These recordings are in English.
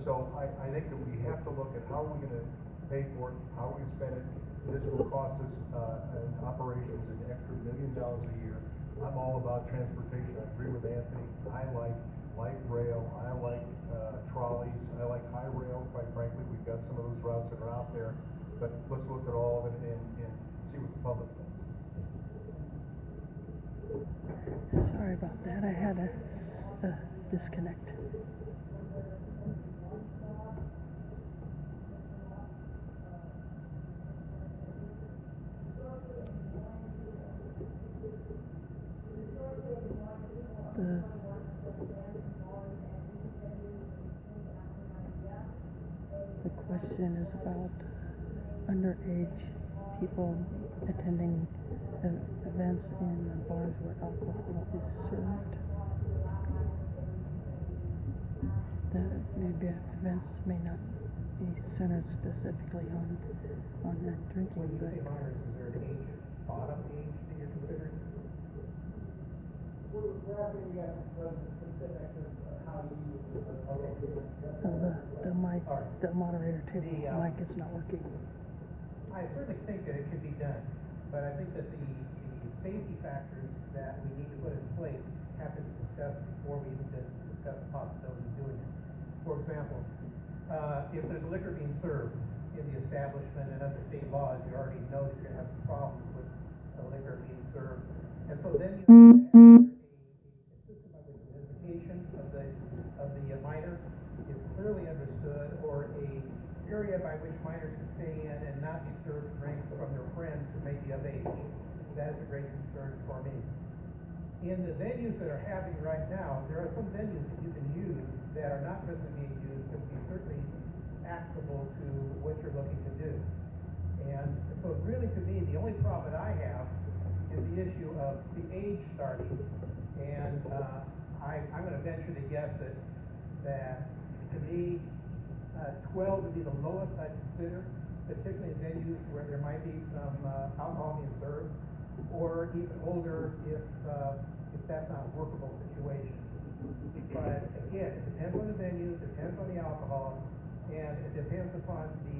So I think that we have to look at how we're going to pay for it, how we spend it. This will cost us in operations an extra $1 million a year. I'm all about transportation. I agree with Anthony. I like light rail. I like trolleys. I like high rail, quite frankly. We've got some of those routes that are out there. But let's look at all of it and see what the public thinks. Sorry about that. I had a disconnect. The question is about underage people attending events in bars where alcohol is served. The events may not be centered specifically on drinking, when you but say minors, is there an age, bottom age that you're considering? We're asking you guys to go into specifics of how you. so the moderator table mic is not working. I certainly think that it could be done, but I think that the safety factors that we need to put in place have to be discussed before we even discuss the possibility of doing it. For example, if there's liquor being served in the establishment and under state laws, you already know that you're going to have some problems with the liquor being served. And so then you have a system by which identification of the minor is clearly understood, or a area by which minors can stay in and not be served drinks from their friends who may be of age. That is a great concern for me. In the venues that are happening right now, there are some venues that you can use that are not presently being used that would be certainly applicable to what you're looking to do. And so really, to me, the only problem that I have is the issue of the age starting. And I'm going to venture to guess that to me, 12 would be the lowest I'd consider, particularly in venues where there might be some alcohol being served, or even older if that's not a workable situation. But again, it depends on the venue, it depends on the alcohol, and it depends upon the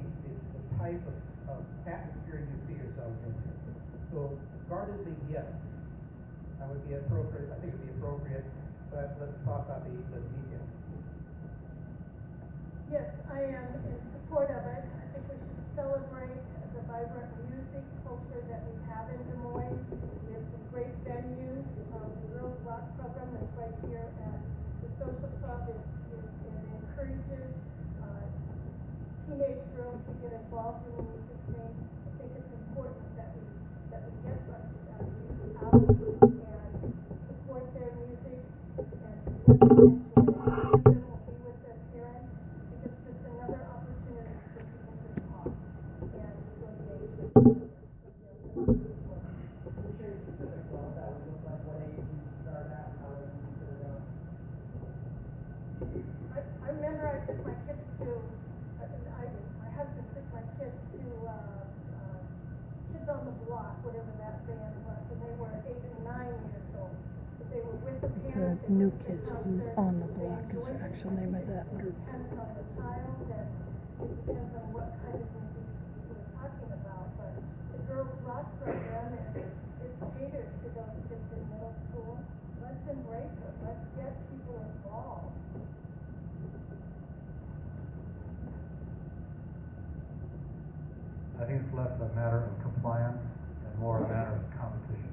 type of atmosphere you see yourselves into. So guardedly, yes, that would be appropriate. I think it would be appropriate, but let's talk about the details. Yes, I am in support of it. I think we should celebrate the vibrant music culture that we have in Des Moines. We have some great venues. The Girls Rock program that's right here at the social club it encourages teenage girls to get involved in the music scene. I think it's important that we get our youth out and support their music and let them enjoy it. Many of them will be with their parents. I think it's just another opportunity for people to talk and to engage with each other. So yes, Can you share specifics about what that would look like, what age you start at, and how long you consider going? I remember I took my kids to, my husband took my kids to Kids on the Block, whatever that band was, and they were 8 and 9 years old. But they were with the parents. The New Kids on the Block is the actual name of that group. It depends on the child, and it depends on what kind of music we're talking about. But the Girls Rock program is catered to those kids in middle school. Let's embrace it. Let's get people involved. I think it's less a matter of compliance and more a matter of competition.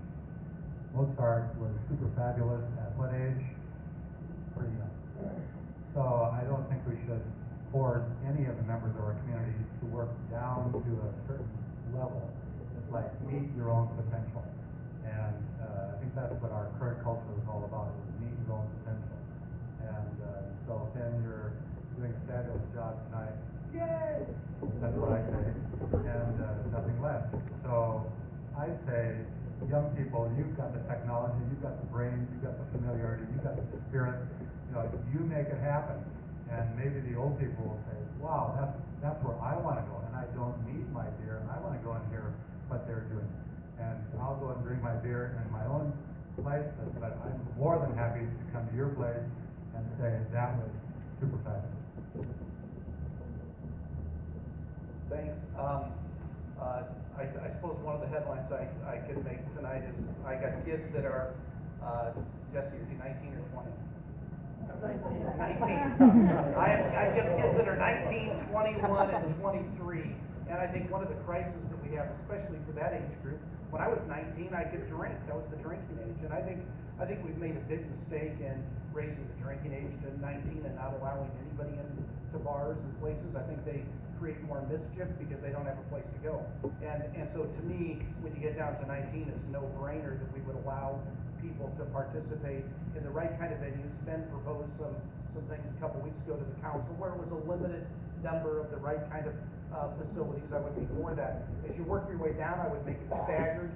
Mozart was super fabulous at what age? Pretty young. So I don't think we should force any of the members of our community to work down to a certain level. It's like meet your own potential. And I think that's what our current culture is all about, is meet your own potential. And so then you're doing a fabulous job tonight. Yay! That's what I say, and nothing less. So I say, young people, you've got the technology, you've got the brains, you've got the familiarity, you've got the spirit. You make it happen. And maybe the old people will say, wow, that's where I want to go, and I don't need my beer, and I want to go and hear what they're doing. And I'll go and drink my beer in my own place, but I'm more than happy to come to your place and say that was super fabulous. Thanks. I suppose one of the headlines I could make tonight is I got kids that are, Jesse, are you 19 or 20? 19. I get kids that are 19, 21, and 23. And I think one of the crises that we have, especially for that age group, when I was 19, I could drink. That was the drinking age. And I think we've made a big mistake in raising the drinking age to 19 and not allowing anybody into bars and places. I think they create more mischief because they don't have a place to go. And so to me, when you get down to 19, it's a no-brainer that we would allow people to participate in the right kind of venues. Ben proposed some things a couple weeks ago to the council where it was a limited number of the right kind of facilities. I would be for that. As you work your way down, I would make it staggered.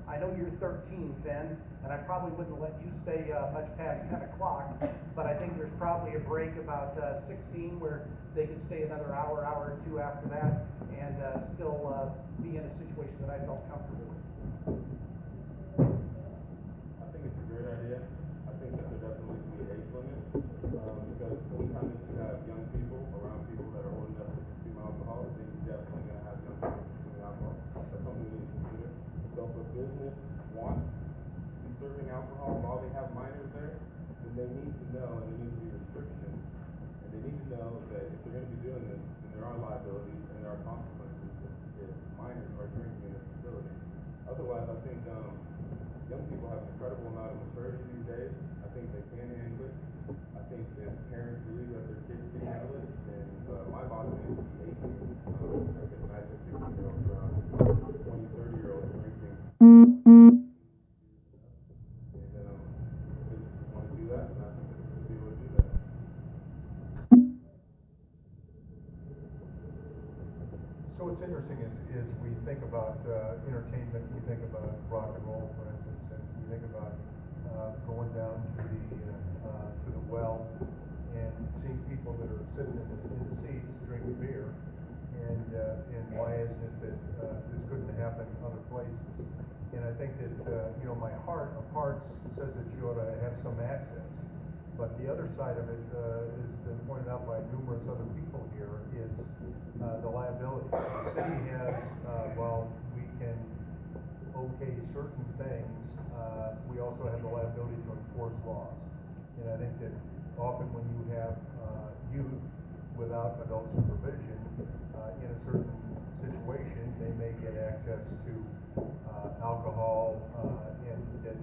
I know you're 13, Finn, and I probably wouldn't let you stay much past 10 o'clock, but I think there's probably a break about 16 where they could stay another hour or two after that and still be in a situation that I felt comfortable with. I think it's a great idea. I think that there definitely needs to be an age limit because anytime that you have young people around people that are old enough to consume alcohol, then you're definitely going to have young people consuming alcohol. That's something we need to consider. So if a business wants to be serving alcohol while they have minors there, then they need to know, and there needs to be restrictions, and they need to know that if they're going to be doing this, then there are liabilities and there are consequences if minors are drinking in the facility. Otherwise, I think young people have an incredible amount of maturity these days. I think they can handle it. I think if parents believe that their kids can handle it, then my bottom age would be 18. I can imagine 16-year-olds around 20, 30-year-olds drinking. And if businesses want to do that, then I think that they should be able to do that. So what's interesting is we think about entertainment, we think about rock and roll, for instance, and we think about going down to the well and seeing people that are sitting in the seats drinking beer, and why isn't it that this couldn't happen other places? And I think that my heart of hearts says that you ought to have some access. But the other side of it has been pointed out by numerous other people here is the liability. The city has, while we can okay certain things, we also have the liability to enforce laws. And I think that often when you have youth without adult supervision in a certain situation, they may get access to alcohol and that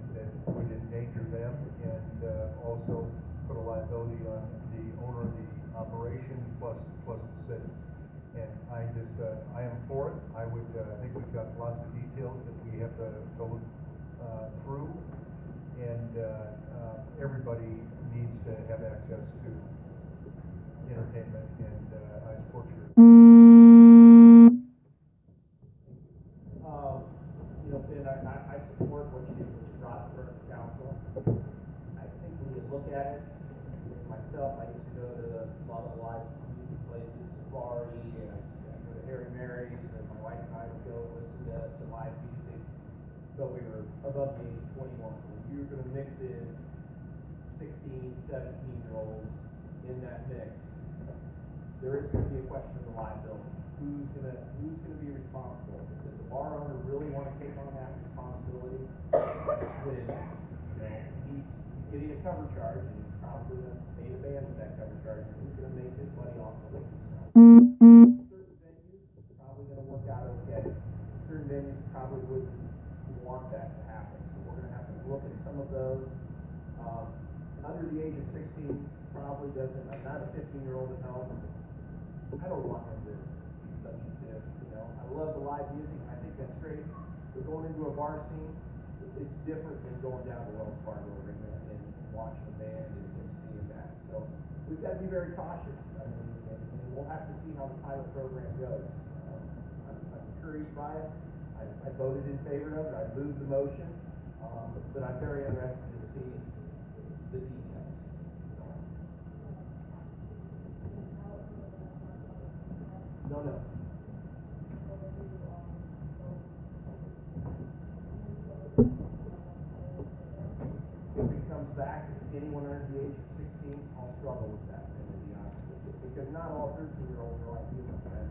would endanger them and also put a liability on the owner of the operation plus the city. And I am for it. I think we've got lots of details that we have to look through, and everybody needs to have access to entertainment, and I support your. Finn, I support what you brought in front of the council. I think when you look at it, myself, I used to go to a lot of live music places, Safari, and I go to Harry Mary's, and my wife and I would go listen to live music, but we were above the age of 21. When you were going to mix in 16, 17-year-olds in that mix, there is going to be a question of the liability. Who's gonna be responsible? Does the bar owner really want to take on that responsibility when he's getting a cover charge and he's probably going to pay the band with that cover charge, and who's going to make his money off the liquor store? Certain venues probably going to work out okay. Certain venues probably wouldn't want that to happen. So we're going to have to look at some of those. Under the age of 16 probably doesn't. I'm not a 15-year-old at home. I don't want him to be substantive. I love the live music, and I think that's great. But going into a bar scene, it's different than going down to Wells Fargo Arena and watching a band and seeing that. So we've got to be very cautious. I mean, and we'll have to see how the pilot program goes. I'm encouraged by it. I voted in favor of it. I moved the motion, but I'm very interested to see the details. No. If it comes back, anyone under the age of 16, I'll struggle with that, to be honest with you, because not all 13-year-olds are like you, my friend.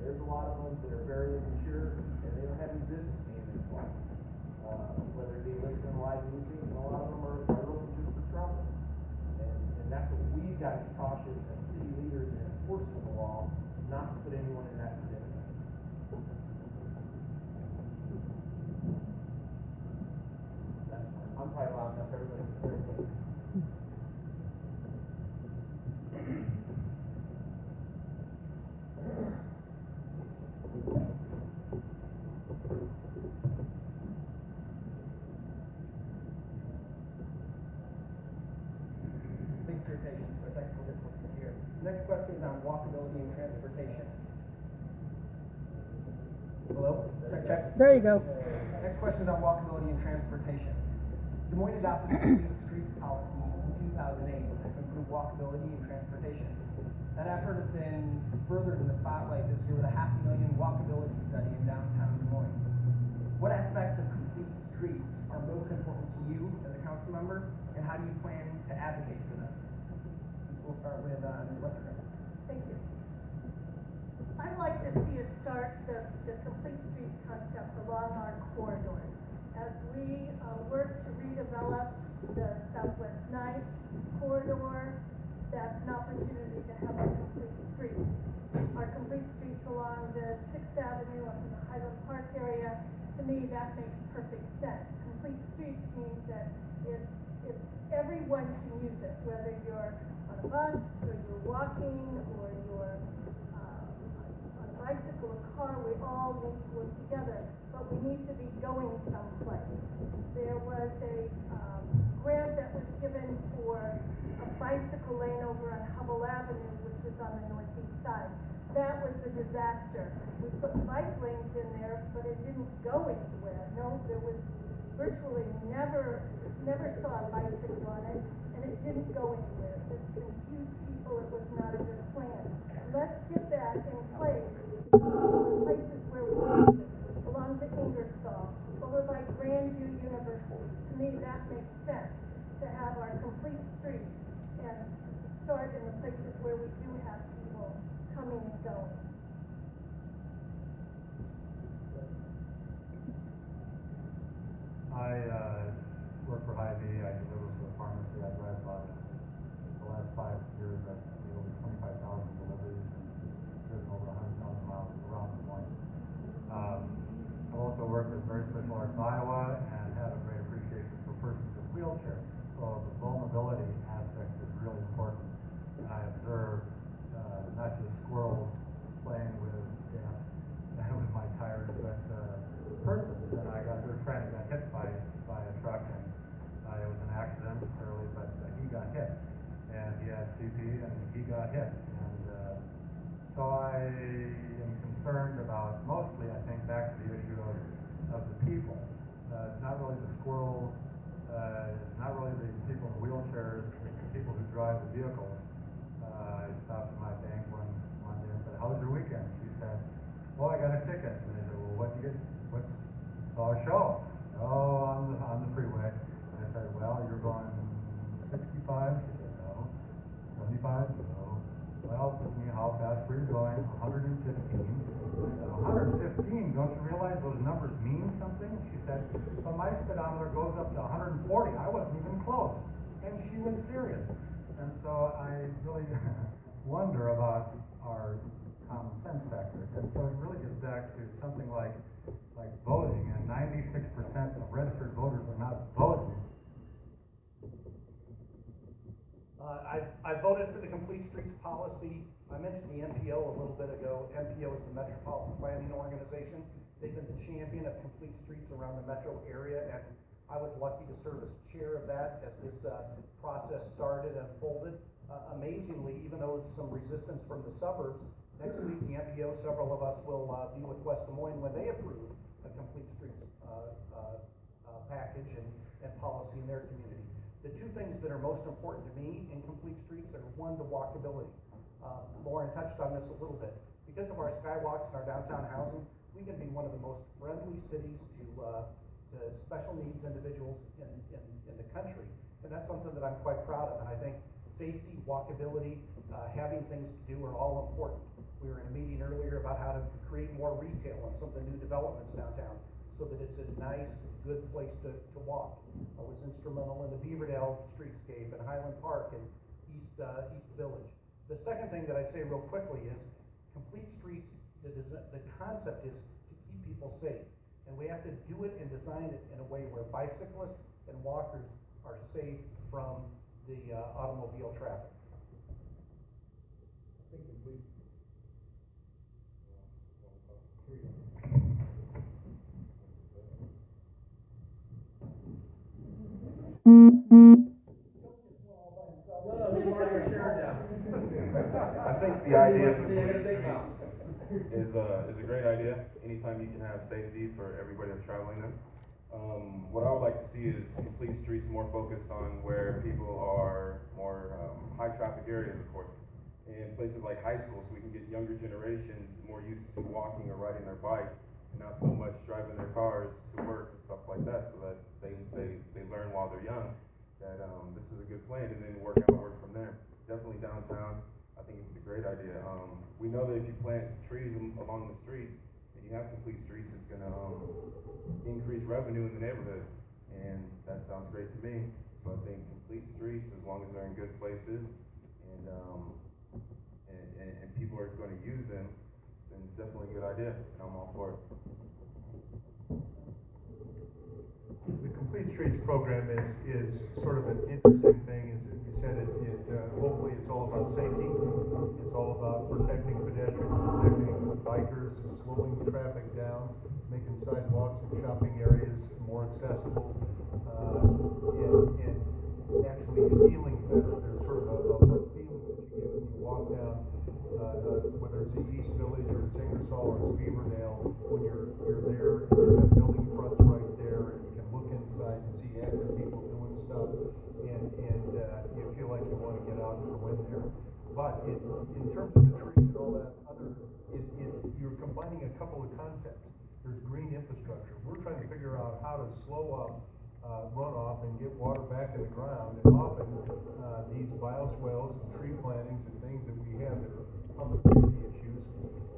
There's a lot of them that are very immature, and they don't have any business being in the park. Whether it be listening to live music, and a lot of them are looking just for trouble. And that's what we've got to be cautious as city leaders in enforcing the law, not to put anyone in that predicament. I'm probably loud enough, everybody can hear me. Thank you for your patience for technical difficulties here. Next question is on walkability and transportation. Hello? Check, check. There you go. Next question is on walkability and transportation. Des Moines adopted a complete streets policy in 2008 to improve walkability and transportation. That effort has been furthered in the spotlight this year with a $500,000 walkability study in downtown Des Moines. What aspects of complete streets are most important to you as a council member, and how do you plan to advocate for them? We'll start with Ms. Westergaard. Thank you. I'd like to see us start the complete streets concept along our corridors. As we work to redevelop the Southwest 9th corridor, that's an opportunity to have our complete streets. Our complete streets along the 6th Avenue up in the Highland Park area, to me that makes perfect sense. Complete streets means that it's everyone can use it, whether you're on a bus, or you're walking, or you're on a bicycle or car. We all need to work together, but we need to be going someplace. There was a grant that was given for a bicycle lane over on Hubble Avenue, which was on the northeast side. That was a disaster. We put bike lanes in there, but it didn't go anywhere. No, there was virtually never saw a bicycle on it, and it didn't go anywhere. It just confused people. It was not a good plan. Let's get that in place for places where we use it, along the Ingersoll, over by Grandview University. To me, that makes sense to have our complete streets and start in the places where we do have people coming and going. I work for Hy-Vee. I deliver for a pharmacy. I drive about, the last 5 years, I've made over 25,000 deliveries and driven over 100,000 miles around Des Moines. I've also worked at Very Special Arts Iowa and had a great appreciation for persons in wheelchairs. So the vulnerability aspect is really important. And I observed not just squirrels playing with death with my tires, but persons. And I got a good friend who got hit by a truck, and it was an accident, clearly, but he got hit. And he had CP, and he got hit. And so I am concerned about, mostly, I think, back to the issue of the people. It's not really the squirrels, it's not really the people in wheelchairs, it's the people who drive the vehicles. I stopped at my bank one Monday and said, "How was your weekend?" She said, "Well, I got a ticket." And I said, "Well, what'd you get? Saw a show." "Oh, on the freeway." And I said, "Well, you're going 65? She said, "No." 75? "No." "Well, tell me, how fast were you going?" 115. I said, 115? Don't you realize those numbers mean something? She said, "But my speedometer goes up to 140. I wasn't even close." And she was serious. And so I really wonder about our common sense factor. And so it really gets back to something like voting, and 96% of registered voters are not voting. I voted for the Complete Streets policy. I mentioned the MPO a little bit ago. MPO is the Metropolitan Planning Organization. They've been the champion of complete streets around the metro area, and I was lucky to serve as chair of that as this process started and unfolded. Amazingly, even though it's some resistance from the suburbs, next week the MPO, several of us will be with West Des Moines when they approve a complete streets package and policy in their community. The two things that are most important to me in complete streets are, one, the walkability. Lauren touched on this a little bit. Because of our skywalks and our downtown housing, we can be one of the most friendly cities to special needs individuals in the country. And that's something that I'm quite proud of. And I think safety, walkability, having things to do are all important. We We were in a meeting earlier about how to create more retail on some of the new developments downtown, so that it's a nice, good place to walk. I was instrumental in the Beaverdale Streetscape and Highland Park and East Village. The second thing that I'd say real quickly is complete streets, the concept is to keep people safe. And we have to do it and design it in a way where bicyclists and walkers are safe from the automobile traffic. I think complete. I think the idea of complete streets is a great idea. Anytime you can have safety for everybody that's traveling them. What I would like to see is complete streets more focused on where people are more high traffic areas, of course, and places like high schools, so we can get younger generations more used to walking or riding their bikes, and not so much driving their cars to work and stuff like that, so that they learn while they're young that this is a good plan, and then work from there. Definitely downtown, I think it's a great idea. We know that if you plant trees along the streets and you have complete streets, it's going to increase revenue in the neighborhoods, and that sounds great to me. So I think complete streets, as long as they're in good places and people are going to use them, then it's definitely a good idea, and I'm all for it. The Complete Streets program is sort of an interesting thing. As you said, hopefully it's all about safety. It's all about protecting pedestrians, protecting bikers, slowing traffic down, making sidewalks and shopping areas more accessible, and actually feeling better. There's sort of a feeling that you get when you walk down, whether it's the East Village or it's Ingersoll or it's Beaverdale, when you're there and you've got building fronts right there and you can look inside and see active people doing stuff, and you feel like you want to get out and go in there. But in terms of the trees and all that other, you're combining a couple of concepts. There's green infrastructure. We're trying to figure out how to slow up runoff and get water back in the ground, and often these bioswales and tree plantings and things that we have that are public safety issues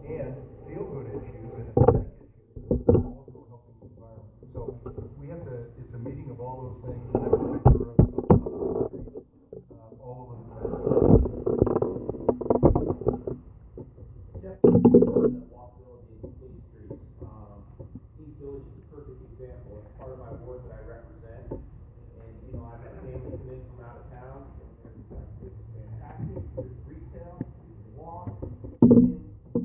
and feel-good issues and aesthetic issues are also helping the environment. So we have to, it's a meeting of all those things, and I'm in favor of streets all over the country. Definitely walkability in complete streets. East Village is a perfect example. It's part of my ward that I represent. And, you know, I've had family come in from out of town, and they're just like, this is fantastic. There's retail, you can walk, and we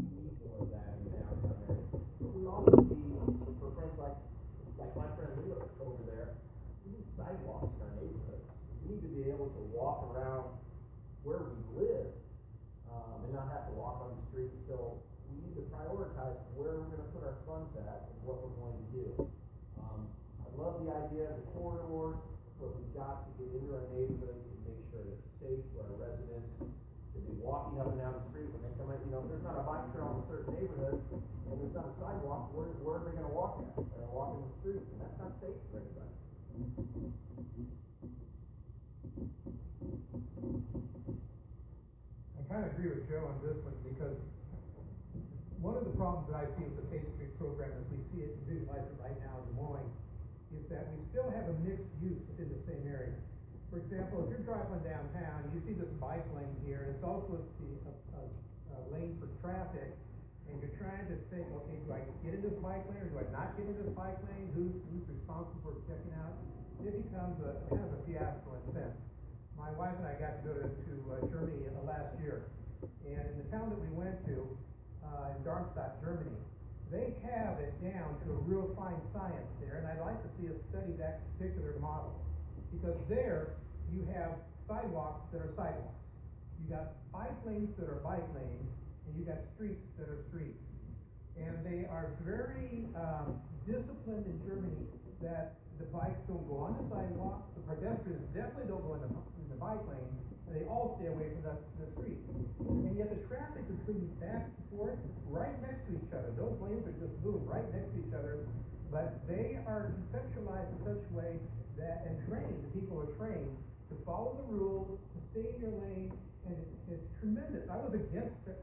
need more of that in the downtown area. But we also see, for friends like my friend Leo over there, we need sidewalks in our neighborhoods. We need to be able to walk around where we live, and not have to walk on the street. So we need to prioritize where we're going to put our funds at and what we're going to do. I love the idea of the corridors, but we've got to get into our neighborhoods and make sure they're safe for our residents to be walking up and down the street when they come in. You know, if there's not a bike trail in a certain neighborhood and there's not a sidewalk, where are they going to walk at? They're going to walk in the street, and that's not safe for anybody. I kind of agree with Joe on this one, because one of the problems that I see with the Safe Street program, as we see it, visualize it right now in Des Moines, is that we still have a mixed use within the same area. For example, if you're driving downtown, you see this bike lane here, and it's also a lane for traffic, and you're trying to think, okay, do I get in this bike lane or do I not get in this bike lane? Who's responsible for checking out? It becomes a kind of a fiasco in a sense. My wife and I got to go to Germany last year, and in the town that we went to, in Darmstadt, Germany, they have it down to a real fine science there, and I'd like to see us study that particular model, because there you have sidewalks that are sidewalks. You got bike lanes that are bike lanes, and you got streets that are streets. And they are very disciplined in Germany that the bikes don't go on the sidewalks, the pedestrians definitely don't go in the bike lanes, and they all stay away from the street. And yet the traffic is moving back and forth right next to each other. Those lanes are just moving right next to each other, but they are conceptualized in such a way that, and trained, the people are trained to follow the rules, to stay in your lane, and it's tremendous. I was against the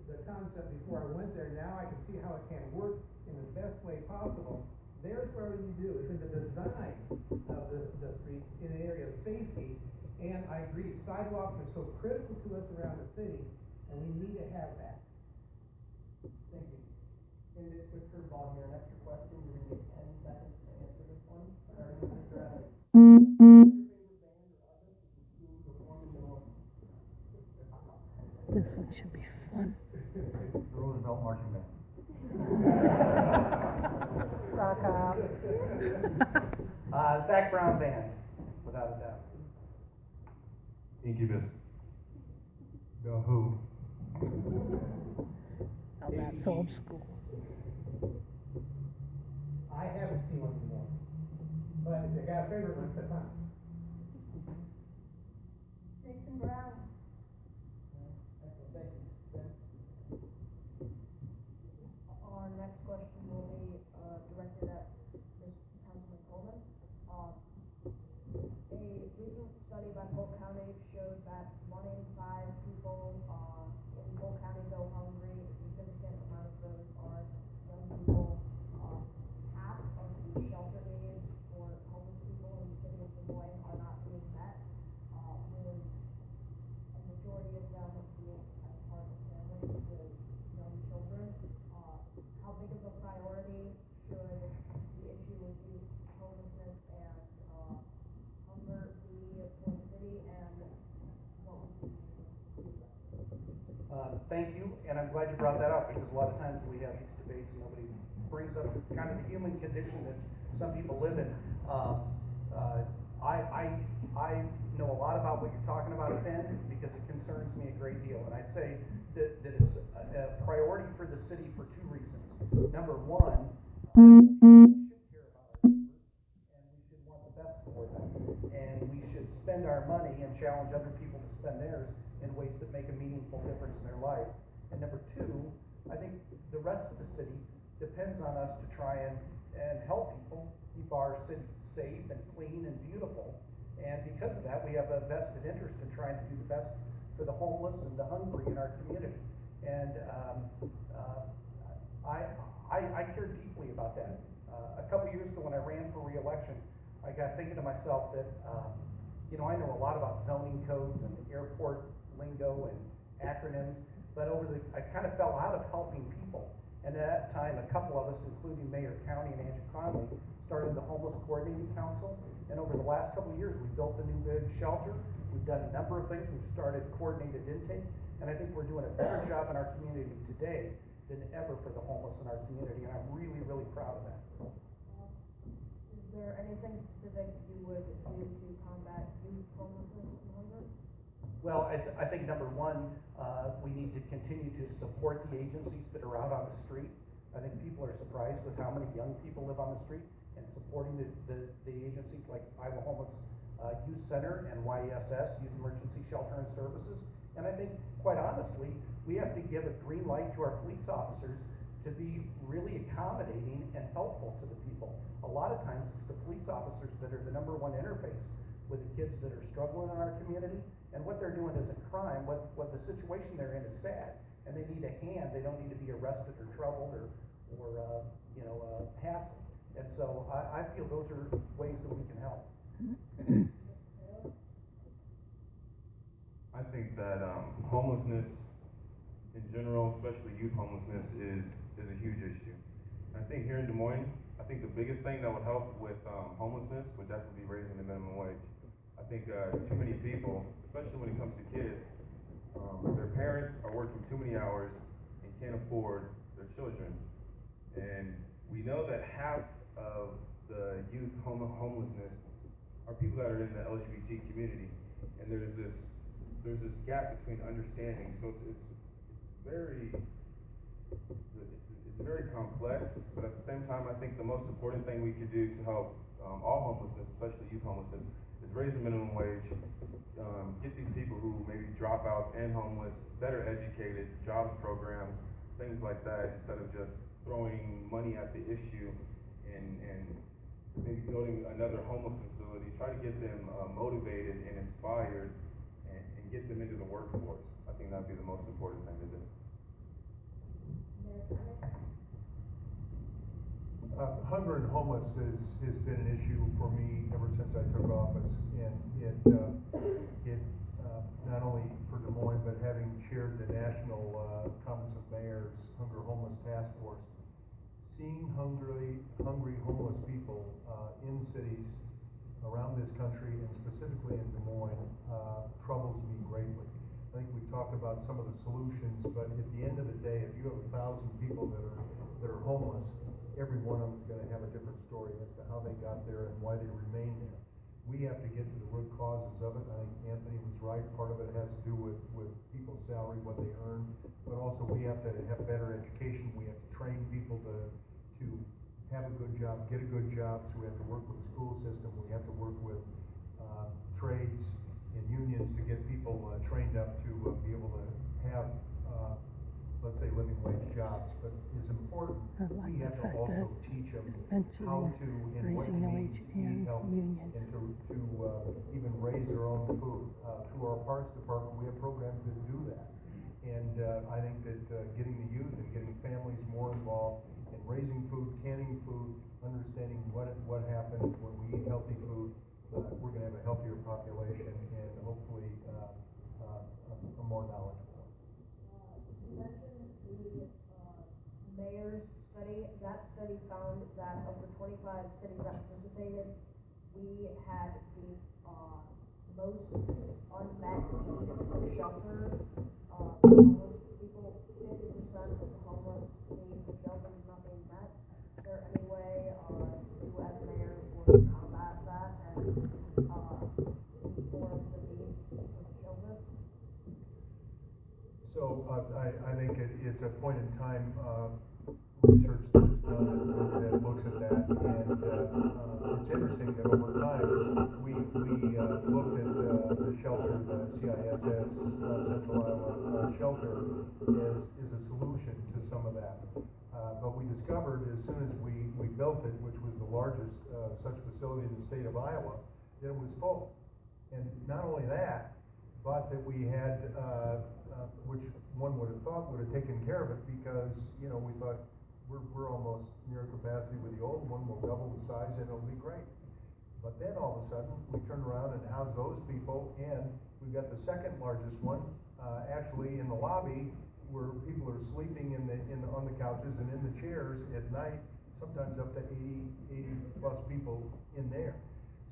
the concept before I went there. Now I can see how it can work in the best way possible. There's where you do, it's in the design of the street, in an area of safety. And I agree, sidewalks are so critical to us around the city, and we need to have that. Thank you. And a quick curveball here, an extra question, you're gonna get 10 seconds to answer this one, starting with Mr. Essex. This one should be fun. The Roosevelt Marching Band. Suck up. Zach Brown Band, without a doubt. Incubus. Go Who. Oh, that's old school. I haven't seen one before, but if you got a favorite one, it's fine. Jason Brown. Excellent, thank you. Ben? Our next question will be directed at Ms. Councilman Coleman. A recent study by Polk County showed that 1 in 5 people in Polk County go hungry. A significant amount of those are young people. Half of the shelter needs for homeless people in the city of Des Moines are not being met, with a majority of them being as part of families with young children. How big of a priority should the issue of youth homelessness and hunger be for the city, and what would be the Thank you, and I'm glad you brought that up, because a lot of times we have these debates and nobody brings up kind of the human condition that some people live in. I know a lot about what you're talking about, Finn, because it concerns me a great deal, and I'd say that it's a priority for the city for 2 reasons. Number one, we should care about our neighbors, and we should want the best for them, and we should spend our money and challenge other people to spend theirs in ways that make a meaningful difference in their life. And number two, I think the rest of the city depends on us to try and help people keep our city safe and clean and beautiful. And because of that, we have a vested interest in trying to do the best for the homeless and the hungry in our community. And I care deeply about that. A couple years ago when I ran for re-election, I got thinking to myself that, I know a lot about zoning codes and airport lingo and acronyms, but I kind of fell out of helping people. And at that time, a couple of us, including Mayor County and Andrew Conley, started the Homeless Coordinating Council. And over the last couple of years, we built a new big shelter. We've done a number of things. We've started coordinated intake. And I think we're doing a better job in our community today than ever for the homeless in our community. And I'm really, really proud of that. Is there anything specific you would do to combat youth homelessness and hunger? Well, I think number one, we need to continue to support the agencies that are out on the street. I think people are surprised with how many young people live on the street, and supporting the agencies like Iowa Homeless Youth Center and YESS, Youth Emergency Shelter and Services. And I think, quite honestly, we have to give a green light to our police officers to be really accommodating and helpful to the people. A lot of times it's the police officers that are the number one interface with the kids that are struggling in our community, and what they're doing isn't crime. What the situation they're in is sad, and they need a hand. They don't need to be arrested or troubled or hassled. And so I feel those are ways that we can help. I think that homelessness in general, especially youth homelessness, is a huge issue. I think here in Des Moines, I think the biggest thing that would help with homelessness would definitely be raising the minimum wage. I think too many people, especially when it comes to kids, their parents are working too many hours and can't afford their children. And we know that half of the youth homelessness are people that are in the LGBT community, and there's this gap between understanding. So it's very complex, but at the same time, I think the most important thing we could do to help all homelessness, especially youth homelessness, is raise the minimum wage, get these people who maybe dropouts and homeless better educated, jobs programs, things like that, instead of just throwing money at the issue and maybe building another homeless facility. Try to get them motivated and inspired and get them into the workforce. I think that'd be the most important thing to do. hunger and homeless has been an issue for me ever since I took office, and it not only for Des Moines, but having chaired the National Conference of Mayors Hunger Homeless Task Force, seeing hungry homeless people in cities around this country, and specifically in Des Moines, troubles me greatly. I think we talked about some of the solutions, but at the end of the day, if you have 1,000 people that are homeless, every one of them is going to have a different story as to how they got there and why they remain there. We have to get to the root causes of it. I think Anthony was right. Part of it has to do with people's salary, what they earn, but also we have to have better education. We have to train people to have a good job, get a good job. So we have to work with the school system. We have to work with trades and unions to get people trained up to be able to have, let's say, living wage jobs. But it's important, like we have to the fact also that teach them eventually how to and what it raising the means wage to need and help unions. and to even raise their own food. Through our parks department, we have programs that do that. And I think that getting the youth and getting families more involved in raising food, canning food, understanding what happens when we eat healthy food, we're going to have a healthier population and hopefully a more knowledgeable one. You mentioned the mayor's study. That study found that of the 25 cities that participated, we had the most unmet need for shelter. Homeless people, 50% of the homeless need for shelter is not being met. Is there any way you as mayor would combat that and meet more of the needs for the shelter? So I think it's a point in time research that is done that looks at that, and it's interesting that over time we looked at the shelter, the CISS Central Iowa shelter, is a solution to some of that. But we discovered as soon as we built it, which was the largest such facility in the state of Iowa, that it was full. And not only that, but that we had, which one would have thought would have taken care of it, because we thought we're almost near capacity with the old one. We'll double the size and it'll be great. But then all of a sudden we turn around and house those people, and we've got the second largest one actually in the lobby, where people are sleeping on the couches and in the chairs at night, sometimes up to 80 plus people in there.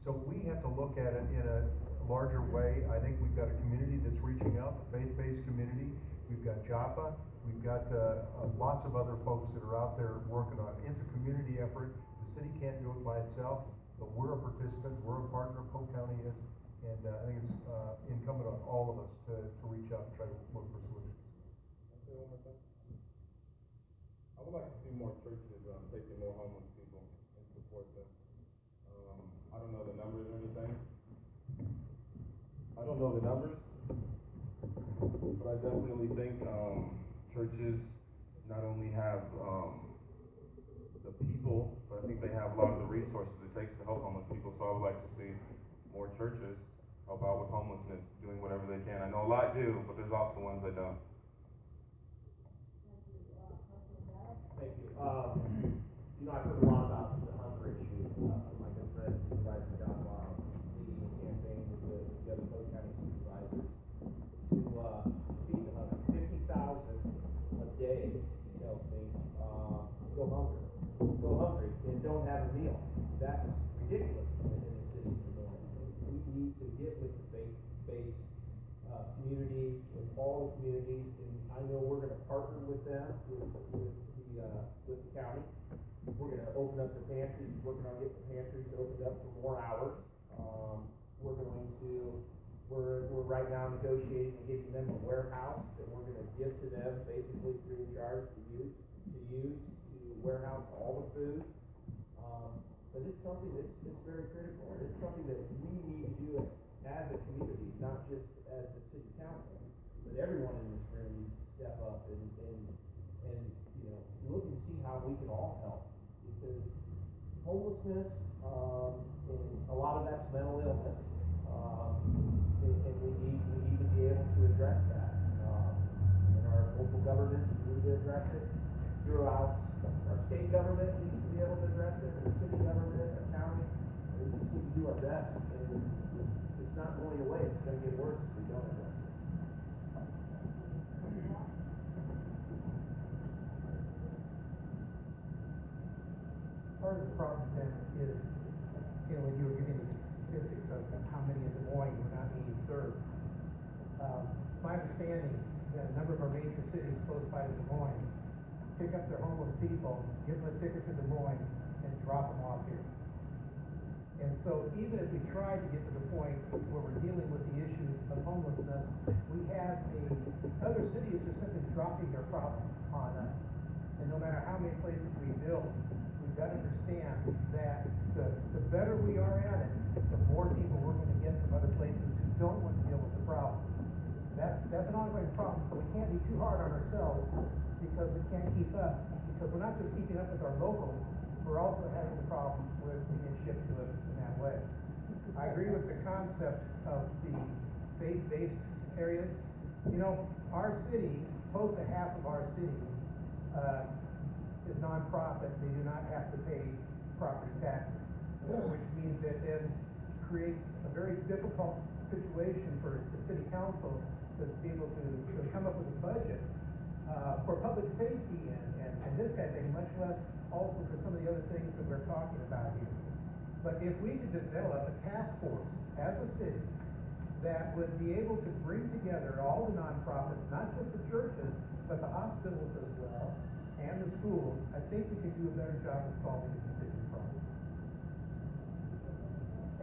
So we have to look at it in a larger way. I think we've got a community that's reaching out, a faith-based community. We've got JAPA. We've got lots of other folks that are out there working on it. It's a community effort. The city can't do it by itself, but we're a participant. We're a partner. Polk County is. And I think it's incumbent on all of us to reach out and try to look for solutions. Can I say one more thing? I would like to see more churches taking more homeless people and support them. I don't know the numbers or anything. I don't know the numbers, but I definitely think churches not only have the people, but I think they have a lot of the resources it takes to help homeless people. So I would like to see more churches help out with homelessness, doing whatever they can. I know a lot do, but there's also ones that don't. Thank you. I've heard a lot about the hunger issue. My good friend Supervisor John Wild is leading a campaign with the other Polk County supervisors to feed the hungry. 50,000 a day, he tells me, go hungry and don't have a meal. That's ridiculous in the city of Des Moines. We need to get with the faith-based community, with all the communities, and I know we're going to partner with them, with the county. We're going to open up the pantries, working on getting the pantries opened up for more hours. We're right now negotiating and getting them a warehouse that we're going to give to them, basically free of charge to use to warehouse all the food. But it's something that's very critical, and it's something that we need to do as a community, not just as the city council, but everyone in this room needs to step up and look and see how we can all help, because homelessness, and a lot of that's mental illness, and we need to be able to address that, and our local governments need to address it. throughout. Our state government needs to be able to address it, our city government, our county. We just need to do our best, and it's not going away. It's going to get worse if we don't address it. Part of the problem then is, when you were giving the statistics of how many in Des Moines were not being served. It's my understanding that a number of our major cities close by to Des Moines pick up their homeless people, give them a ticket to Des Moines, and drop them off here. And so even if we try to get to the point where we're dealing with the issues of homelessness, we have other cities are simply dropping their problem on us. And no matter how many places we build, we've got to understand that the better we are at it, the more people we're going to get from other places who don't want to deal with the problem. That's an ongoing problem, so we can't be too hard on ourselves because we can't keep up. Because we're not just keeping up with our locals, we're also having the problem with being shipped to us in that way. I agree with the concept of the faith-based areas. Our city, close to half of our city, is nonprofit. They do not have to pay property taxes, which means that then creates a very difficult situation for the city council to be able to come up with a budget for public safety and this kind of thing, much less also for some of the other things that we're talking about here. But if we could develop a task force as a city that would be able to bring together all the nonprofits, not just the churches, but the hospitals as well, and the schools, I think we can do a better job of solving this particular problem.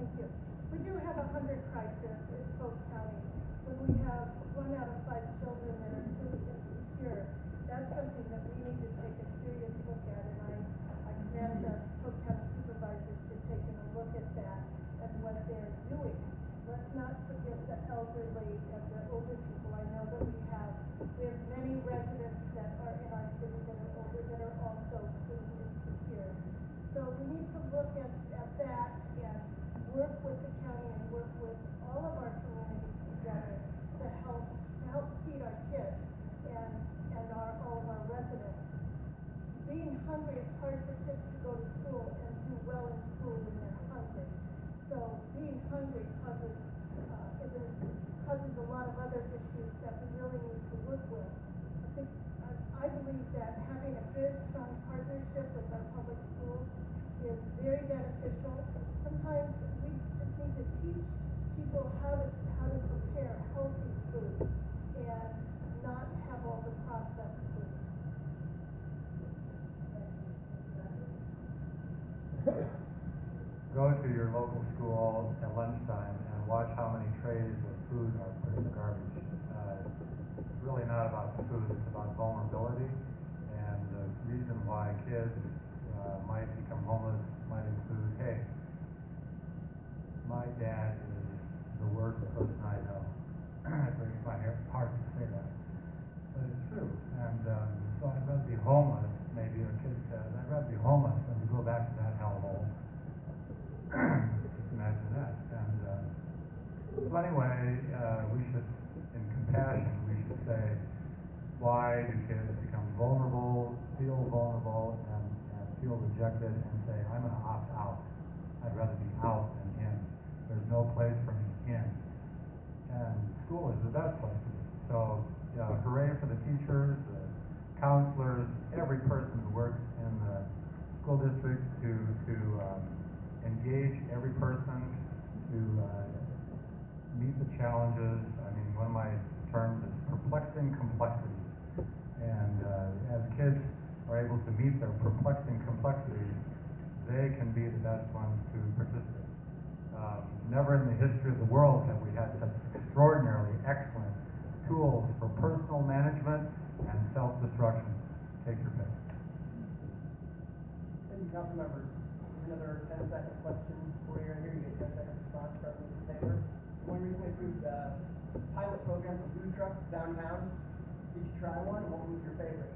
Thank you. We do have a hunger crisis in Polk County. When we have 1 out of 5 children that are food insecure, that's something that we need to take a serious look at, and I commend the Polk County supervisors for taking a look at that and what they're doing. Let's not forget the elderly and the older people. I know that we have many residents that are in our city that are older that are also food insecure. So we need to look at that and work with the county and work with all of our communities together to help feed our kids and all of our residents. Being hungry, it's hard for kids to go to school and do well in school when they're hungry. So being hungry causes a lot of other issues that we really need to work with. I believe that having a good, strong partnership with our public schools is very beneficial. Sometimes we just need to teach people how to prepare healthy food and not have all the processed foods. Go to your local school at lunchtime and watch how many trays of food are put in the garbage. It's really not about the food, it's about vulnerability. And the reason why kids might become homeless might include, hey, my dad is the worst person I know. It breaks my heart to say that, but it's true. And so I'd rather be homeless, maybe a kid says, I'd rather be homeless than to go back to that hellhole. Just imagine that. And so anyway, we should, in compassion, we should say, why do kids become vulnerable, and feel rejected, and say, I'm going to opt out. I'd rather be out than in. There's no place for me in. And school is the best place to be. So, hooray for the teachers, the counselors, every person who works in the school district to engage every person to meet the challenges. I mean, one of my terms is perplexing complexities. And as kids are able to meet their perplexing complexities, they can be the best ones to participate. Never in the history of the world have we had such extraordinarily excellent tools for personal management and self-destruction. Take your pick. Thank you, council members. Here's another 10-second question for you right here. You get 10 second response. Start with Mr. Taylor. One recently approved pilot program for food trucks downtown. Did you try one? And what was your favorite?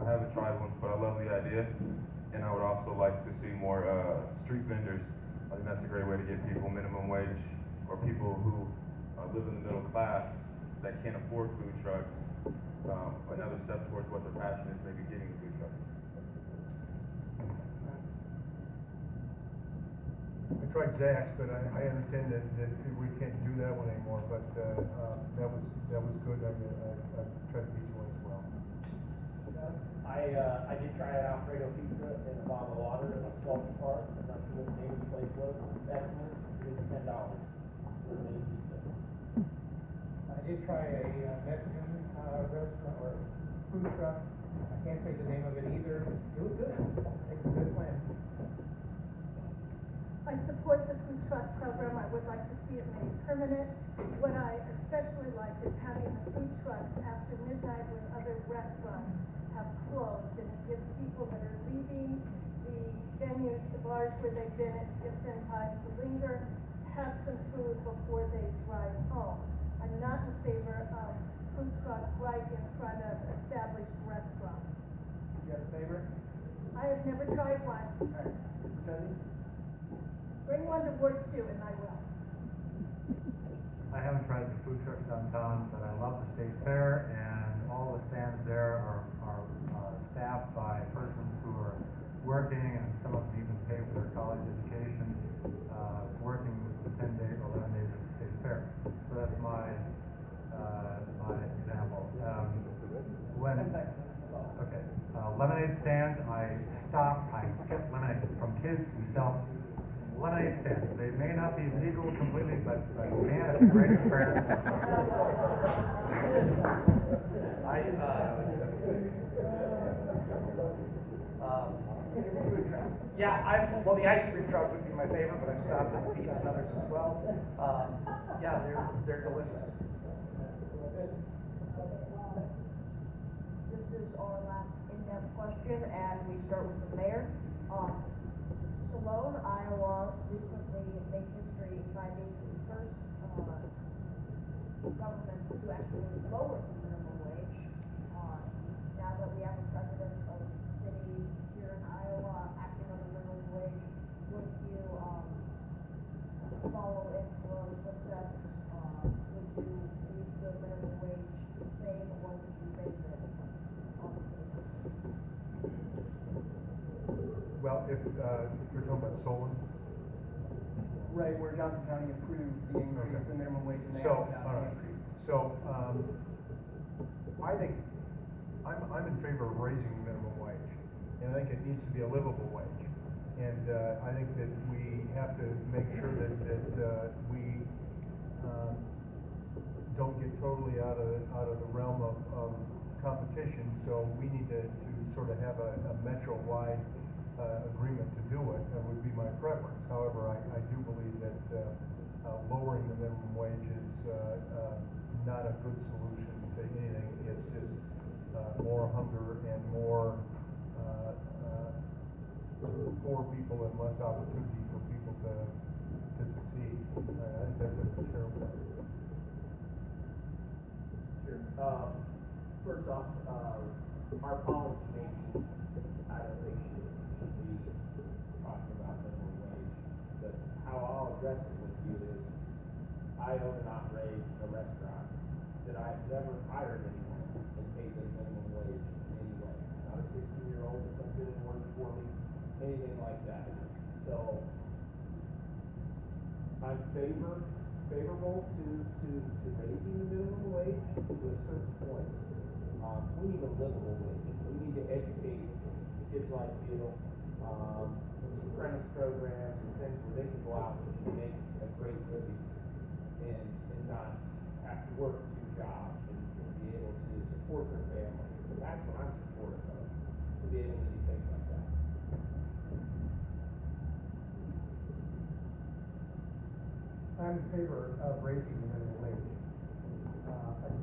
I haven't tried one, but I love the idea. And I would also like to see more street vendors. I think that's a great way to get people minimum wage or people who live in the middle class that can't afford food trucks, another step towards what their passion is, maybe getting a food truck. I tried Zax, but I understand that we can't do that one anymore, but, that was good. I tried pizza one as well. I did try an Alfredo pizza in a bottle of water at Sculpture Park. I'm not sure what the name of the place was. It's excellent. It's $10 for a mini pizza. I did try a Mexican restaurant or food truck. I can't say the name of it either. It was good. It's a good plan. I support the food truck program. I would like to see it made permanent. What I especially like is having the food trucks after midnight when other restaurants have closed, and it gives people that are leaving the venues, the bars where they've been, it gives them time to linger, have some food before they drive home. I'm not in favor of food trucks right in front of established restaurants. You have a favorite? I have never tried one. All right. Jesse? Bring one to Ward 2 and I will. I haven't tried the food trucks downtown, but I love the state fair, and all the stands there are staffed by persons who are working, and some of them even pay for their college education, working the 10 days or 11 days of the state fair. So that's my example. Okay, lemonade stands, I get lemonade from kids who sell lemonade stands. They may not be legal completely, but man, it's a great experience. Well, the ice cream truck would be my favorite, but I've stopped at Pete's and others as well. Yeah, they're delicious. This is our last in-depth question, and we start with the mayor. Salone, Iowa recently made history by being the first government to actually lower the minimum wage. Now that we have a precedent of cities here in Iowa acting on the minimum wage, would you follow in Salone's footsteps? Would you leave the minimum wage the same, or would you raise it on the city council? Well, if you're talking about Solon. Right, where Johnson County approved the increase, Okay. the minimum wage, and they So, opted out all the right. increase. So, I think, I'm in favor of raising the minimum wage, and I think it needs to be a livable wage. And, I think that we have to make sure that we, don't get totally out of the realm of competition, so we need to sort of have a metro-wide, agreement to do it. That would be my preference. However, I do believe that, lowering the minimum wage is, not a good solution to anything. It's just, more hunger and more, poor people and less opportunity for people to succeed. I think that's a terrible idea. Sure. First off, our policy making, I don't think should be talking about minimum wage. But how I'll address it with you is, I own and operate a restaurant that I've never hired anyone and paid them minimum wage in any way. Not a 16-year-old that comes in and works for me, anything like that. So I'm favorable to raising the minimum wage to a certain point. We need a livable wage. We need to educate kids like you with the apprentice programs and things where they can go out and make a great living and not have to work 2 jobs and be able to support their family. That's what I'm supportive of, to be able to do things like that. I'm in favor of raising the minimum wage.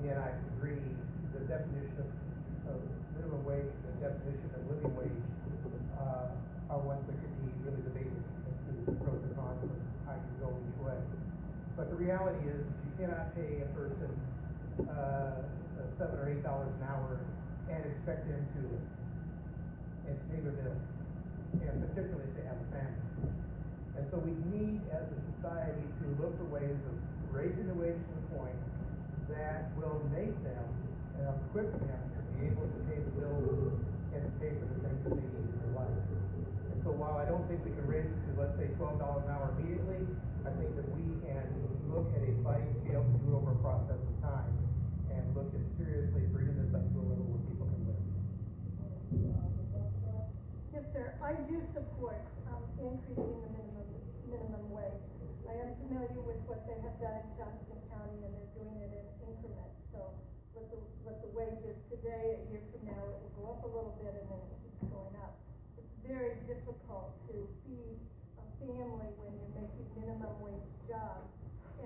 Again, I agree, the definition of minimum wage, the definition of living wage, are ones that could be really debated as to the pros and cons of how you go each way. But the reality is, you cannot pay a person, $7 or $8 an hour and expect them to live and pay their bills, and particularly if they have a family. And so we need, as a society, to look for ways of raising the wage to the point that will make them and equip them to be able to pay the bills and to pay for the things that they need in their life. And so while I don't think we can raise it to, let's say, $12 an hour immediately, I think that we can look at a sliding scale to do it over a process of time and look at seriously bringing this up to a level where people can live. Yes, sir. I do support increasing the minimum wage. I am familiar with what they have done in Johnston County, and they're doing it in increments. So what the wage is today, a year from now, it will go up a little bit, and then it keeps going up. It's very difficult to feed a family when you're making minimum wage jobs,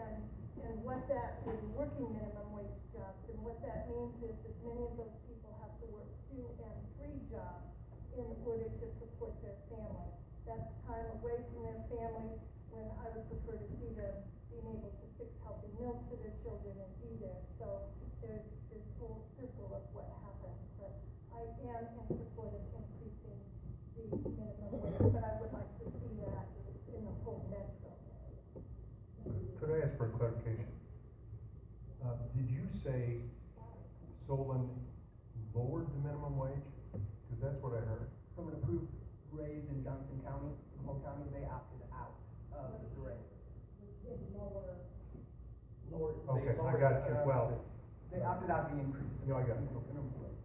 and what that is working minimum wage jobs, and what that means is many of those people have to work 2 and 3 jobs in order to support their family. That's time away from their family when I would prefer to see them being able to fix healthy meals for their children and be there. So there's this whole circle of what happens. But I am in support of increasing the minimum wage, but I would like to see that in the whole metro area. Could I ask for clarification? Did you say Solon lowered the minimum wage? Because that's what I heard. From an approved raise in Johnson County, Humboldt County, they opted out of the raise. Okay, I got you. Well, They opted out of the increase. No, I got it. Minimum wage.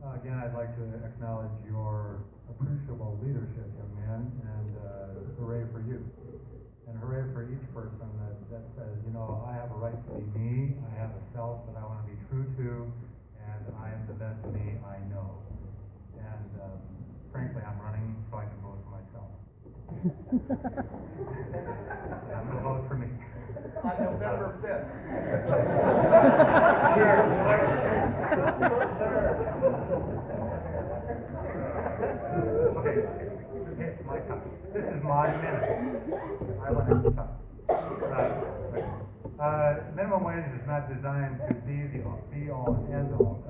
Again, I'd like to acknowledge your appreciable leadership, young man, and hooray for you. And hooray for each person that says, you know, I have a right to be me, I have a self that I want to be true to, and I am the best me I know. And frankly, I'm running so I can vote for myself. And I'm going to vote for me. On November 5th. Okay, it's my time. This is my minute. I want extra time. Minimum wage is not designed to be the be-all and end-all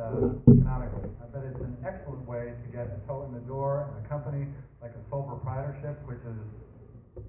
economically, but it's an excellent way to get a toe in the door in a company like a sole proprietorship, which is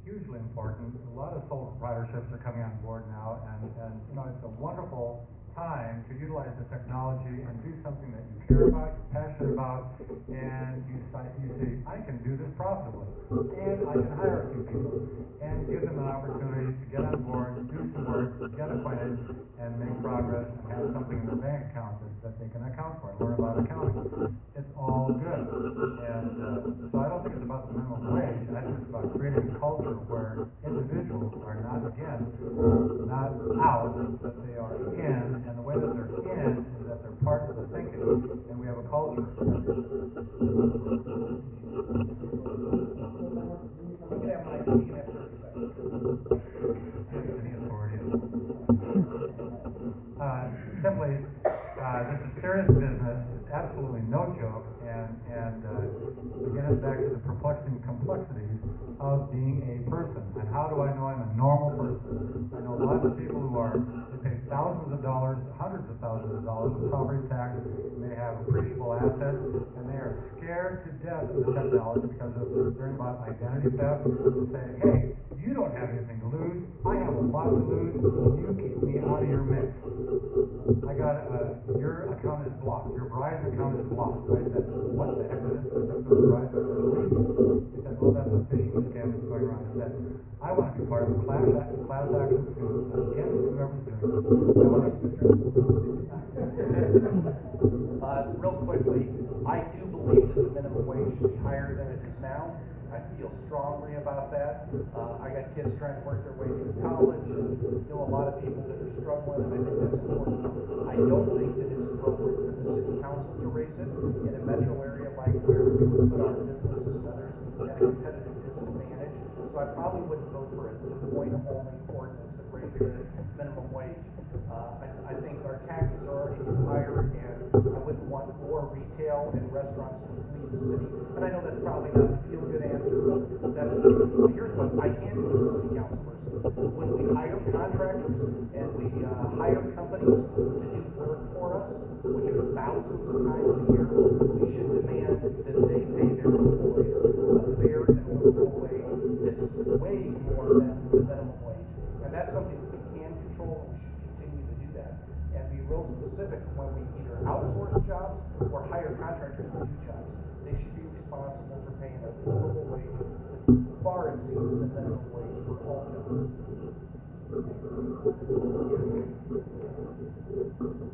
hugely important. A lot of sole proprietorships are coming on board now, and you know, it's a wonderful time to utilize the technology and do something that you care about, you're passionate about, and you say, I can do this profitably, and I can hire a few people, and give them an opportunity to get on board, do some work, get acquainted, and make progress, and have something in their bank account that they can account for and learn about accounting. It's all good. And so I don't think it's about the minimum wage. I think it's about creating a culture where individuals are not out, but they are in, and the way that they're in is that they're part of the thinking, and we have a culture. You can have 30 seconds. Any authority. Simply, this is serious business. It's absolutely no joke, and again, it's back to the perplexing complexities of being a person. And how do I know I'm a normal person? I know lots of people who they pay thousands of dollars, hundreds of thousands of dollars in property tax, and they have appreciable assets, and they are scared to death of the technology because of hearing about identity theft, and say, hey, you don't have anything to lose. I have a lot to lose. You keep me out of your mix. I got your account is blocked. Your Verizon account is blocked. I said, what the heck is this? I took to Verizon. He said, well, that's a phishing scam that's going around. I said, I want to be part of a class action suit against whoever's doing this. I want to. Real quickly, I do believe that the minimum wage should be higher than it is now. I feel strongly about that. I got kids trying to work their way through college, and know a lot of people that are struggling, and I think that's important. I don't think that it's appropriate for the city council to raise it in a metro area like where we would put our businesses and others at a competitive disadvantage. So I probably wouldn't vote for a Des Moines only ordinance that raised the minimum wage. I think our taxes are already too higher, and I wouldn't want more retail and restaurants to flee the city. And I know that's probably not a feel-good answer, but that's the truth. But here's what I can do as a city council person. When we hire contractors and we hire companies to do work for us, which are thousands of times a year, we should demand that they pay their employees a fair and livable wage that's way more than the minimum wage. real specific when we either outsource jobs or hire contractors to do jobs. They should be responsible for paying a livable wage that far exceeds the minimum wage for all jobs.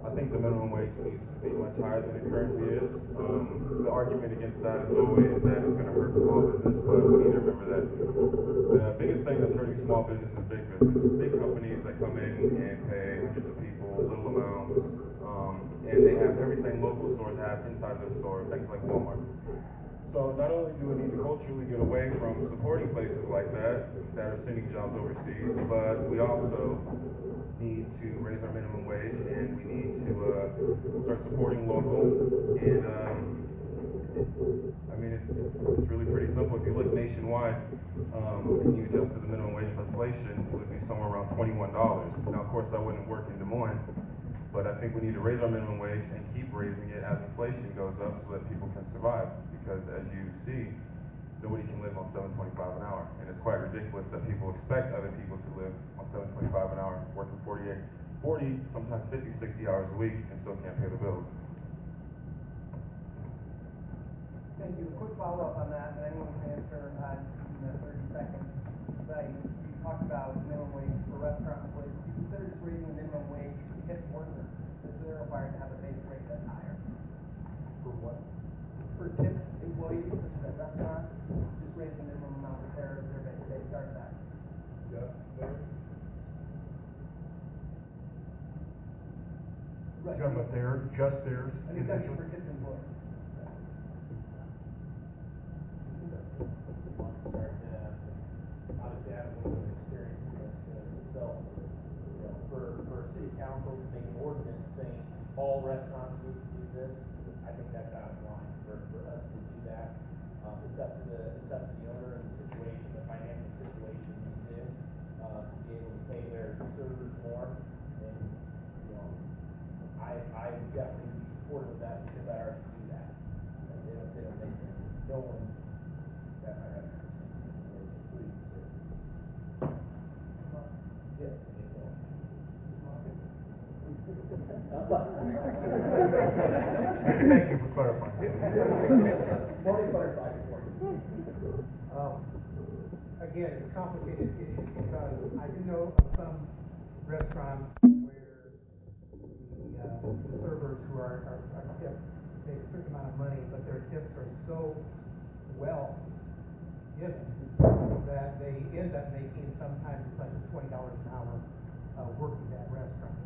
I think the minimum wage needs to be much higher than it currently is. The argument against that is always that it's going to hurt small business, but we need to remember that the biggest thing that's hurting small business is big business. Big companies that come in and pay hundreds of people little amounts, and they have everything local stores have inside their store, things like Walmart. So not only do we need to culturally get away from supporting places like that are sending jobs overseas, but we also need to raise our minimum wage, and we need to start supporting local. And I mean, it's really pretty simple. If you look nationwide and you adjust to the minimum wage for inflation, it would be somewhere around $21. Now, of course, that wouldn't work in Des Moines, but I think we need to raise our minimum wage and keep raising it as inflation goes up so that people can survive. Because as you see, nobody can live on $7.25 an hour, and it's quite ridiculous that people expect other people to live on $7.25 an hour, working 40, sometimes 50, 60 hours a week, and still can't pay the bills. Thank you. A quick follow-up on that, and anyone can answer just in 30 seconds. But you talked about minimum wage for restaurant employees. Do you consider just raising the minimum wage for tipped workers? Is they're required to have a base rate that's higher? For what? For tipped employees, such as at restaurants, just raise the minimum amount that their base pay starts at. Just there? Right. You're talking about just theirs? An exemption for tipped employees. Obviously, I have a little bit of experience in this myself. You know, for city council to make an ordinance saying all restaurants need to do this, I think that's out of line for us to do that. It's up to the owner and the situation, the financial situation he's in, to be able to pay their servers more. And, you know, I would definitely be supportive of that because I already do that. They don't make it. No one at my restaurant including the servers. Yeah, they don't. Thank you for clarifying. Morning clarified for me. Again, it's a complicated issue because I do know of some restaurants where the servers who are tipped make a certain amount of money, but their tips are so well given that they end up making sometimes as much as $20 an hour working that restaurant.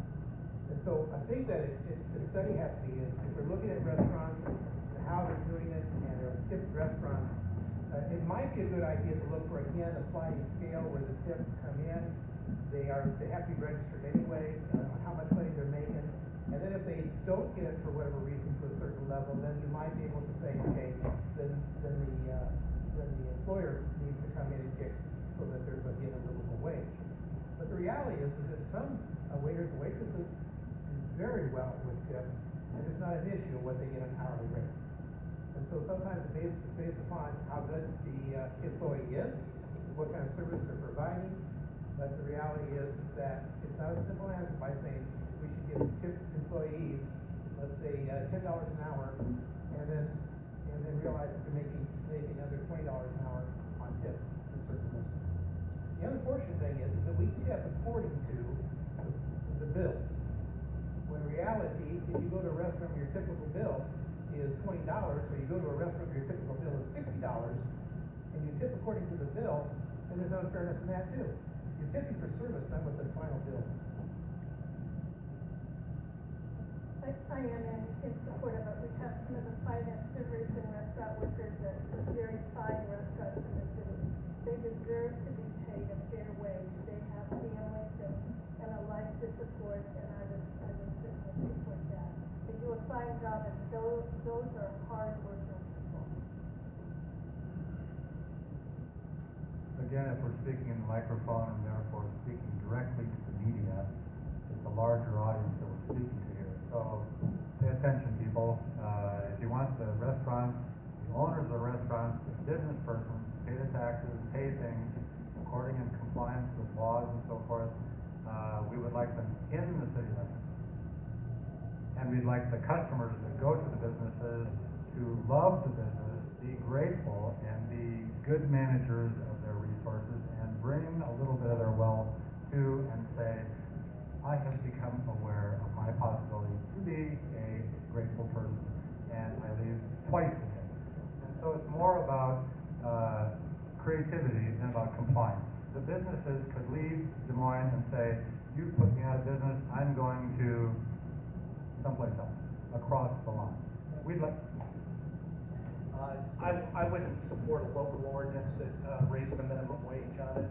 And so I think that the study has to be, if we're looking at restaurants and how they're doing it and they're tipped restaurants, it might be a good idea to look for, again, a sliding scale where the tips come in. They have to be registered anyway, how much money they're making. And then if they don't get it for whatever reason to a certain level, then you might be able to say, okay, then the employer needs to come in and kick so that there's again a livable wage. But the reality is that some waiters and waitresses do very well with tips, and it's not an issue of what they get an hourly rate. And so sometimes it's based upon how good the employee is, what kind of service they're providing. But the reality is that it's not a simple answer by saying we should give tipped employees, let's say $10 an hour, and then realize that they're making another $20 an hour on tips to certain restaurants. The unfortunate thing is that we tip according to the bill. When in reality, if you go to a restaurant where your typical bill is $20, or you go to a restaurant where your typical bill is $60, and you tip according to the bill, then there's unfairness in that too. You're tipping for service, not what the final bill is. I am in support of it. We have some of the finest servers and restaurant workers at some very fine restaurants in the city. They deserve to be paid a fair wage. They have families and a life to support, and I would certainly support that. They do a fine job, and those are hard-working people. Again, if we're speaking in the microphone and therefore speaking directly to the media, it's a larger audience that we're speaking to here. So pay attention, people. If you want the restaurants, the owners of the restaurants, the business persons, pay the taxes, pay things according in compliance with laws and so forth, we would like them in the city limits. And we'd like the customers that go to the businesses to love the business, be grateful, and be good managers of their resources, and bring a little bit of their wealth to and say, I have become aware of my possibility to be a grateful person, and I leave twice the tip. And so it's more about creativity than about compliance. The businesses could leave Des Moines and say, you put me out of business, I'm going to someplace else, across the line. We'd like. I wouldn't support a local ordinance that raised the minimum wage on it.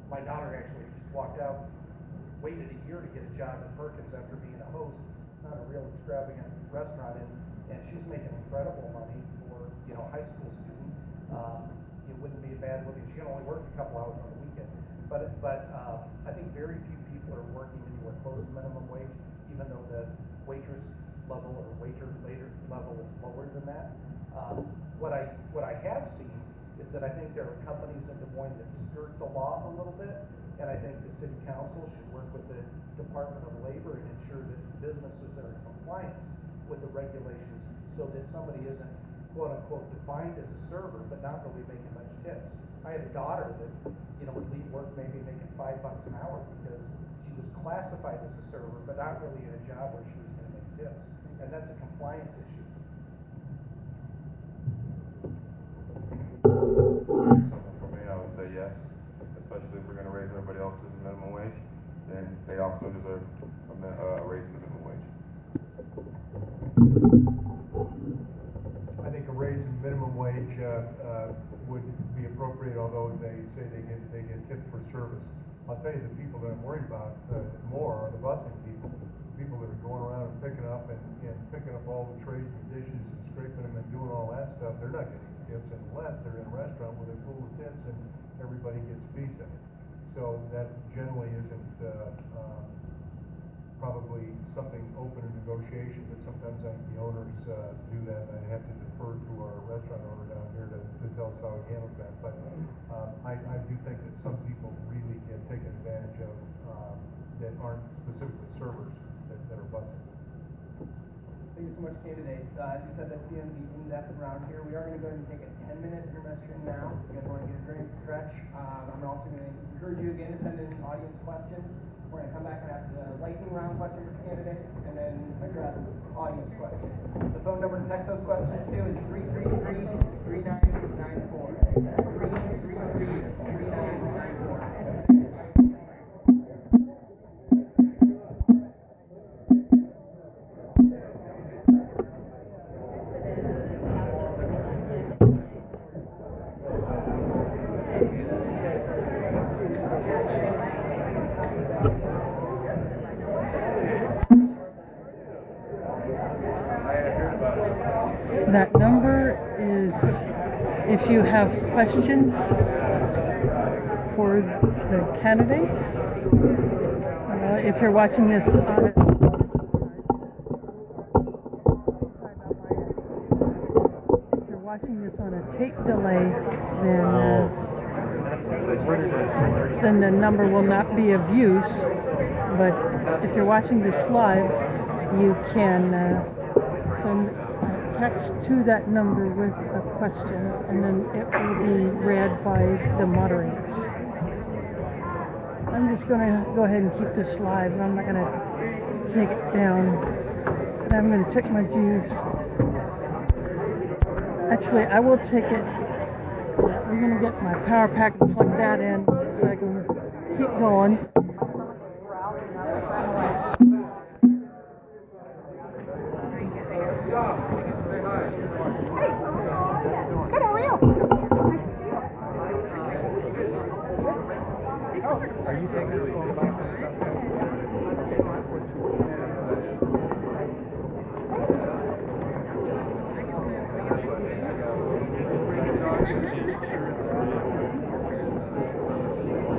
My daughter actually just walked out, waited a year to get a job at Perkins after being a host, not a real extravagant restaurant, and she's making incredible money for, you know, a high school student. It wouldn't be a bad look, and she can only work a couple hours on the weekend. But I think very few people are working anywhere close to minimum wage, even though the waitress level or waiter later level is lower than that. What I have seen is that I think there are companies in Des Moines that skirt the law a little bit, and I think the city council should work with the Department of Labor and ensure that businesses are in compliance with the regulations, so that somebody isn't quote unquote defined as a server but not really making much tips. I had a daughter that, you know, would leave work maybe making $5 an hour because she was classified as a server but not really in a job where she was going to make tips, and that's a compliance issue. Very simple for me, I would say yes, especially if we're going to raise everybody else's minimum wage, then they also deserve a raise in the minimum wage. I think a raise in minimum wage would be appropriate, although they say they get tipped for service. I'll tell you, the people that I'm worried about more are the busing people that are going around and picking up all the trays and dishes and scraping them and doing all that stuff. They're not getting tips unless they're in a restaurant where they're full of tips and everybody gets a piece of it. So that generally isn't probably something open in negotiation, but sometimes I think the owners do that, and I have to defer to our restaurant owner down here to tell us how he handles that. But I do think that some people really get taken advantage of that aren't specifically servers that are busing. Thank you so much, candidates. As we said, that's the end of the in-depth round here. We are going to go ahead and take a 10-minute intermission now. If you guys want to get a drink, stretch. I'm also going to encourage you again to send in audience questions. We're going to come back and have the lightning round question for candidates and then address audience questions. The phone number to text those questions to is 333-3994. 333-3994. That number is, if you have questions for the candidates, if you're watching this on a tape delay, then the number will not be of use. But if you're watching this live, you can send text to that number with a question, and then it will be read by the moderators. I'm just going to go ahead and keep this live, and I'm not going to take it down. And I'm going to check my juice. Actually, I will take it. I'm going to get my power pack and plug that in so I can keep going. Are you taking your phone back?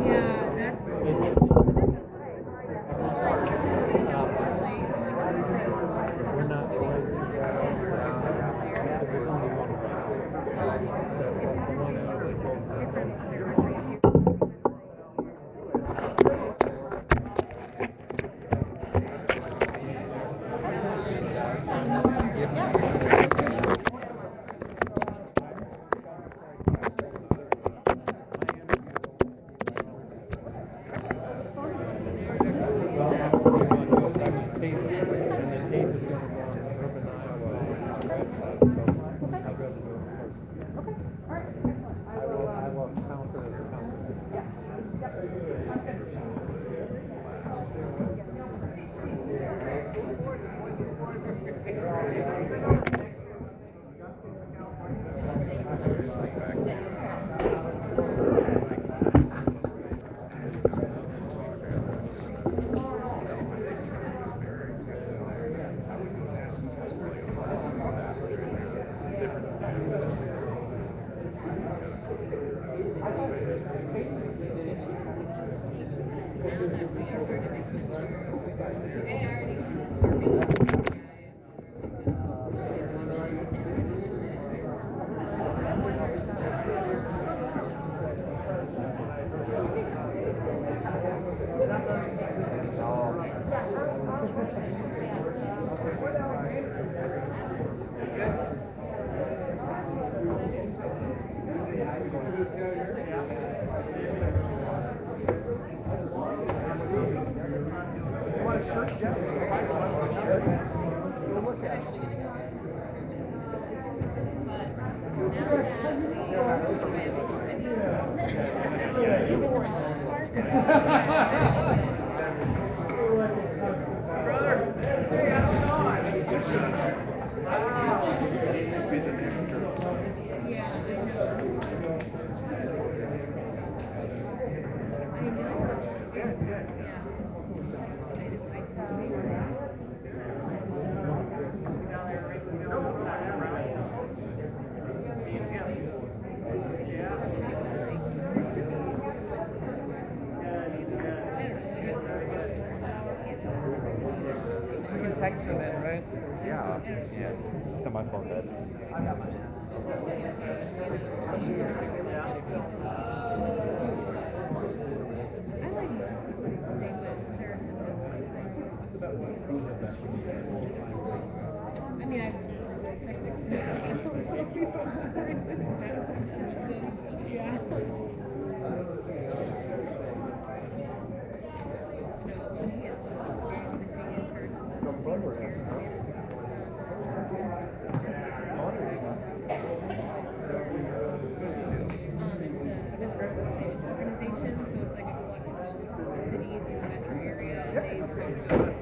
Yeah, that's Okay, all right, excellent. I will count it as a compliment. Yeah, yep, sounds good. You want a shirt, Jess? Go look at it. You can text them in, right? Yeah. Yeah. It's on my phone, right? I got mine. Organization, so it's like a collection of all the cities in the metro area, and they talk about